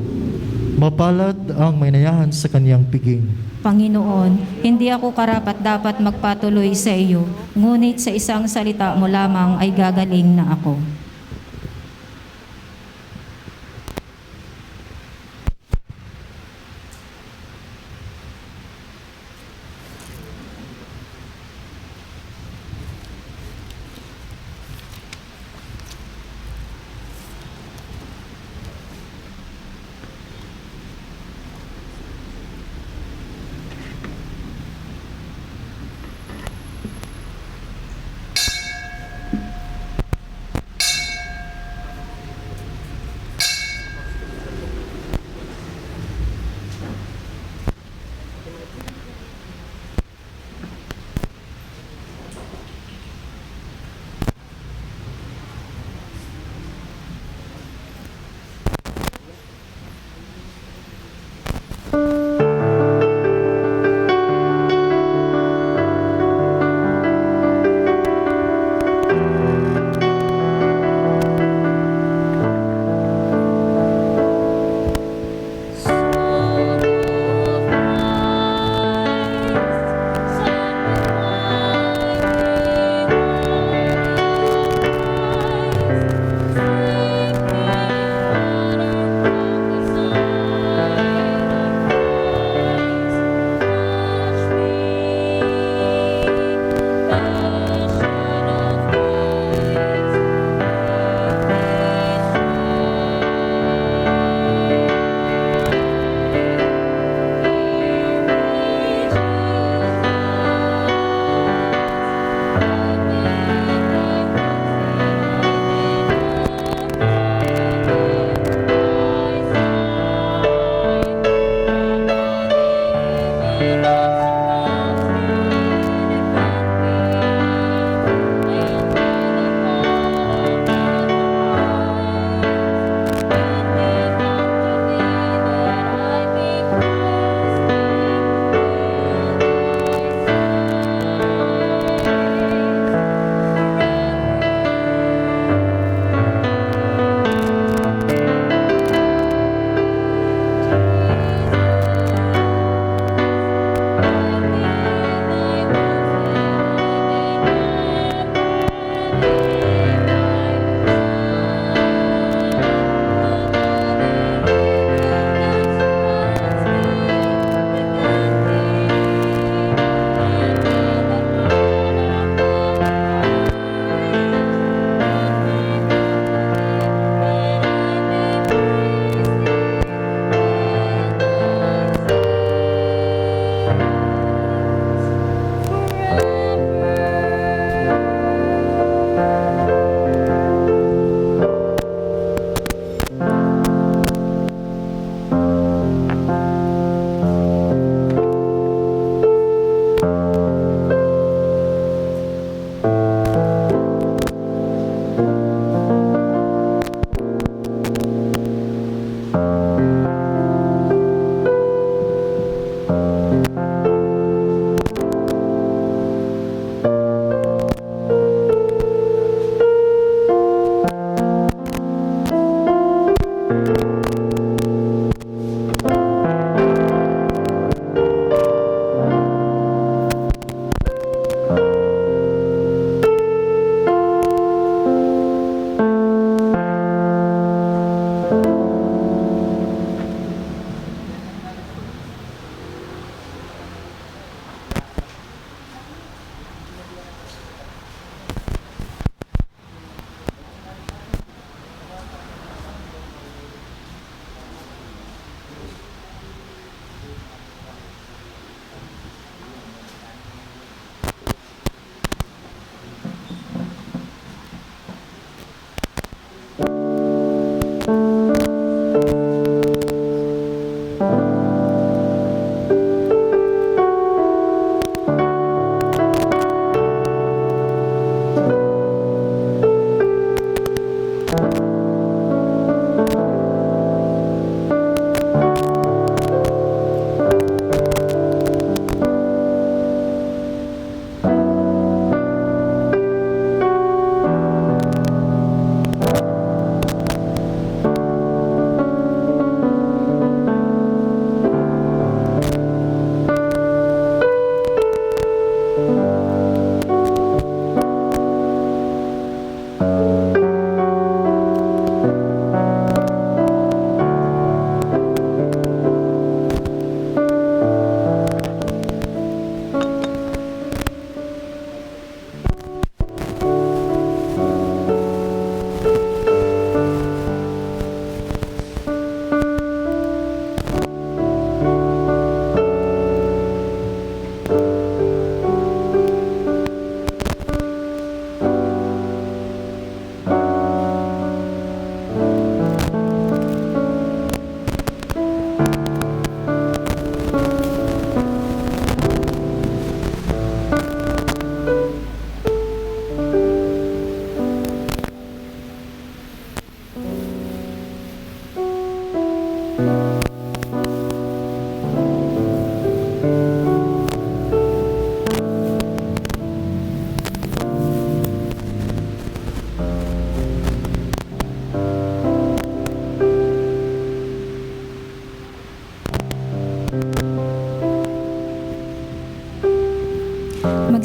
Mapalad ang may nayahan sa kaniyang piging. Panginoon, hindi ako karapat dapat magpatuloy sa iyo, ngunit sa isang salita mo lamang ay gagaling na ako.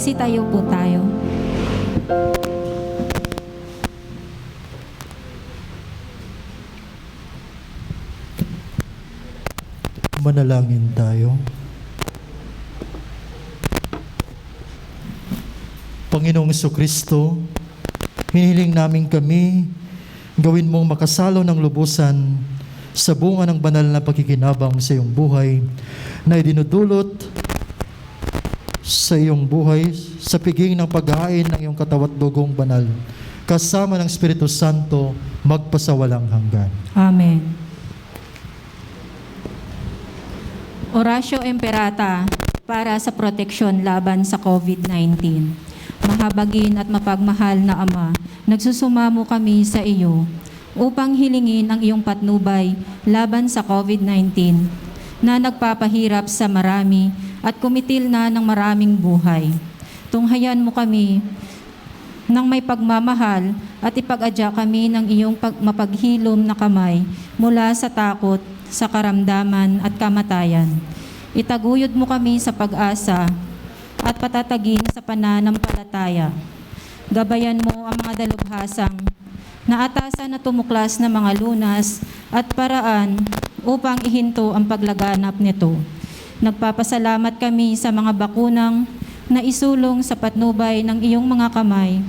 Magsitayo po tayo. Manalangin tayo. Panginoong Jesucristo, hinihiling namin kami, gawin mong makasalo ng lubusan sa bunga ng banal na pakikinabang sa iyong buhay na idinudulot sa iyong buhay sa piging ng paghahain ng iyong katawat dugong banal kasama ng Espiritu Santo magpasawalang hanggan. Amen. Oratio Imperata para sa proteksyon laban sa COVID-19. Mahabagin at mapagmahal na Ama, nagsusumamo kami sa iyo upang hilingin ang iyong patnubay laban sa COVID-19 na nagpapahirap sa marami at kumitil na ng maraming buhay. Tunghayan mo kami ng may pagmamahal at ipag-adya kami ng iyong mapaghilom na kamay mula sa takot, sa karamdaman at kamatayan. Itaguyod mo kami sa pag-asa at patatagin sa pananampalataya. Gabayan mo ang mga dalubhasang naatasan na tumuklas na mga lunas at paraan upang ihinto ang paglaganap nito. Nagpapasalamat kami sa mga bakunang na isulong sa patnubay ng iyong mga kamay.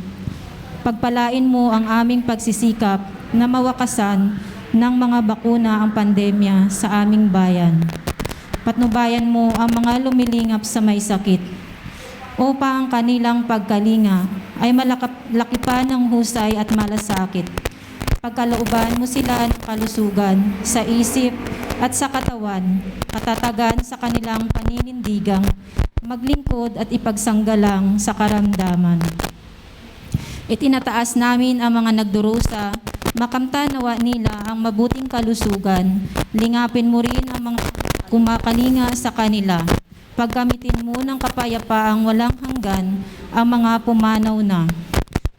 Pagpalain mo ang aming pagsisikap na mawakasan ng mga bakuna ang pandemya sa aming bayan. Patnubayan mo ang mga lumilingap sa may sakit upang ang kanilang pagkalinga ay malaki pa ng husay at malasakit. Pagkalooban mo sila ng kalusugan sa isip at sa katawan, katatagan sa kanilang paninindigang, maglingkod at ipagsanggalang sa karamdaman. Itinataas namin ang mga nagdurusa, makamtanawa nila ang mabuting kalusugan. Lingapin mo rin ang mga kumakalinga sa kanila. Pagkamitin mo ng kapayapaang walang hanggan ang mga pumanaw na.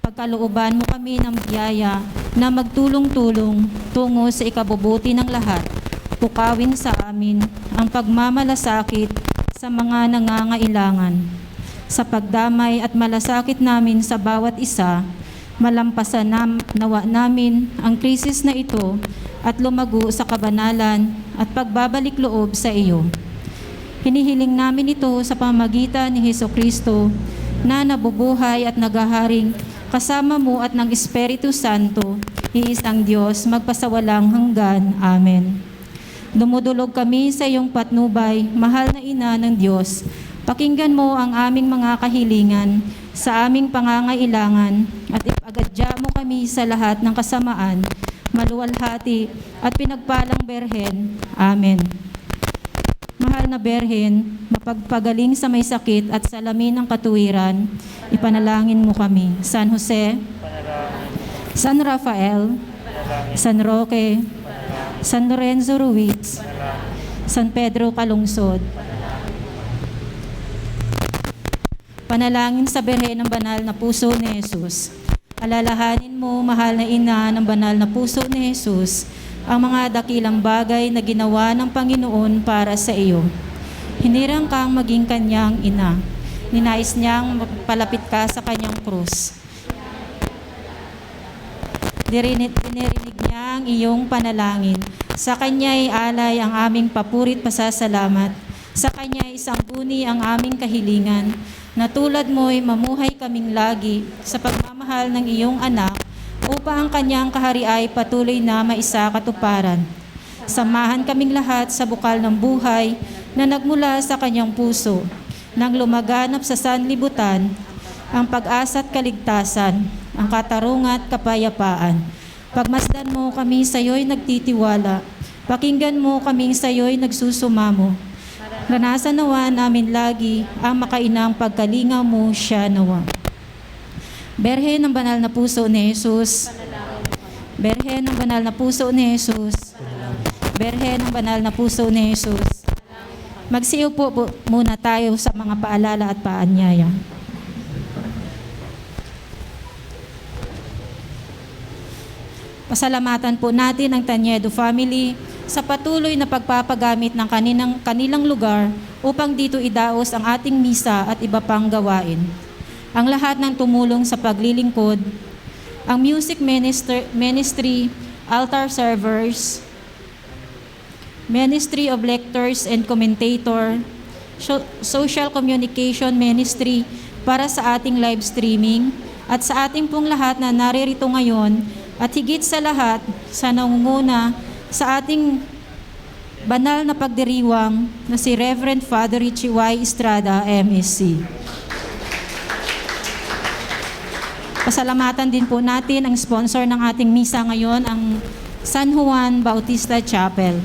Pagkalooban mo kami ng biyaya na magtulong-tulong tungo sa ikabubuti ng lahat. Pukawin sa amin ang pagmamalasakit sa mga nangangailangan. Sa pagdamay at malasakit namin sa bawat isa, malampasan nawa namin ang krisis na ito at lumago sa kabanalan at pagbabalik loob sa iyo. Hinihiling namin ito sa pamamagitan ni Jesucristo na nabubuhay at naghaharing kasama mo at ng Espiritu Santo, iisang Diyos, magpasawalang hanggan. Amen. Dumudulog kami sa iyong patnubay, mahal na Ina ng Diyos. Pakinggan mo ang aming mga kahilingan sa aming pangangailangan at ipag-adya mo kami sa lahat ng kasamaan, maluwalhati at pinagpalang Berhen. Amen. Mahal na Berhen, mapagpagaling sa may sakit at salamin ng katuwiran, ipanalangin mo kami. San Jose, San Rafael, San Roque, San Lorenzo Ruiz, San Pedro Calungsod. Panalangin sa Berhen ng banal na puso ni Jesus. Alalahanin mo, mahal na Ina ng banal na puso ni Jesus, ang mga dakilang bagay na ginawa ng Panginoon para sa iyo. Hinirang kang maging kanyang ina. Ninais niyang palapit ka sa kanyang krus. Dinirinig niya ang iyong panalangin. Sa kanya'y alay ang aming papurit pasasalamat. Sa kanya'y sangguni ang aming kahilingan. Na tulad mo'y mamuhay kaming lagi sa pagmamahal ng iyong anak upang ang kanyang kahari ay patuloy na maisakatuparan. Samahan kaming lahat sa bukal ng buhay na nagmula sa kanyang puso nang lumaganap sa sanlibutan ang pag-asa at kaligtasan, ang katarungan at kapayapaan. Pagmasdan mo kami sa iyo'y nagtitiwala, pakinggan mo kami sa iyo'y nagsusumamo. Ranasan nawa namin lagi ang makainang pagkalinga mo siya nawa. Berhen ng banal na puso ni Jesus. Berhen ng banal na puso ni Jesus. Berhen ng banal na puso ni Jesus. Magsiupo po muna tayo sa mga paalala at paanyaya. Pasalamatan po natin ang Tanyedo family sa patuloy na pagpapagamit ng kanilang lugar upang dito idaos ang ating misa at iba pang gawain. ang lahat ng tumulong sa paglilingkod, ang music ministry, altar servers, ministry of lectors and commentator, social communication ministry para sa ating live streaming, at sa ating pong lahat na naririto ngayon, at higit sa lahat, sa nangunguna sa ating banal na pagdiriwang na si Reverend Father Richie Y. Estrada, MSc. Pasalamatan din po natin ang sponsor ng ating misa ngayon, ang San Juan Bautista Chapel.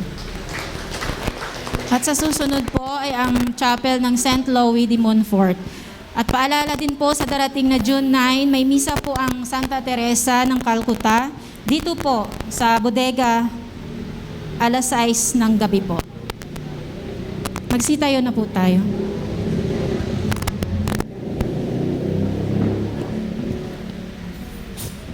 At sa susunod po ay ang chapel ng St. Louis de Montfort. At paalala din po sa darating na June 9, may misa po ang Santa Teresa ng Calcutta, dito po sa bodega, alas 6 ng gabi po. Magsitayo na po tayo.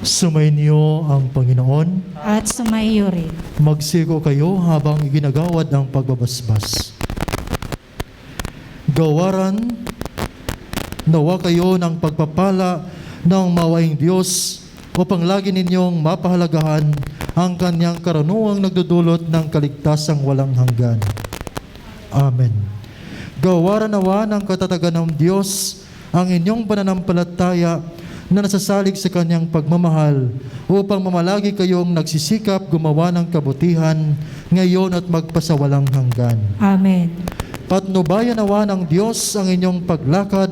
Sumainyo ang Panginoon. At sumayo rin. Magsigo kayo habang iginagawad ang pagbabasbas. Gawaran, nawa kayo ng pagpapala ng mawaing Diyos upang lagi ninyong mapahalagahan ang kanyang karunungang nagdudulot ng kaligtasang walang hanggan. Amen. Gawaran nawa ng katatagan ng Diyos ang inyong pananampalataya na nasasalig sa kanyang pagmamahal upang mamalagi kayong nagsisikap gumawa ng kabutihan ngayon at magpasawalang hanggan. Amen. Patnubayan nawa ng Diyos ang inyong paglakad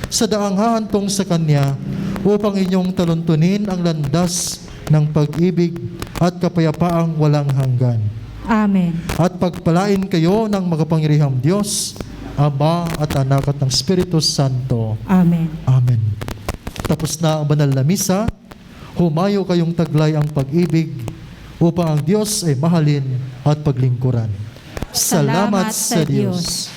sa daang hahantong sa Kanya upang inyong taluntunin ang landas ng pag-ibig at kapayapaang walang hanggan. Amen. At pagpalain kayo ng makapangyarihang Diyos, Ama at Anak at ng Espiritu Santo. Amen. Amen. Tapos na ang banal na misa, humayo kayong taglay ang pag-ibig upang ang Diyos ay mahalin at paglingkuran. Salamat sa Diyos.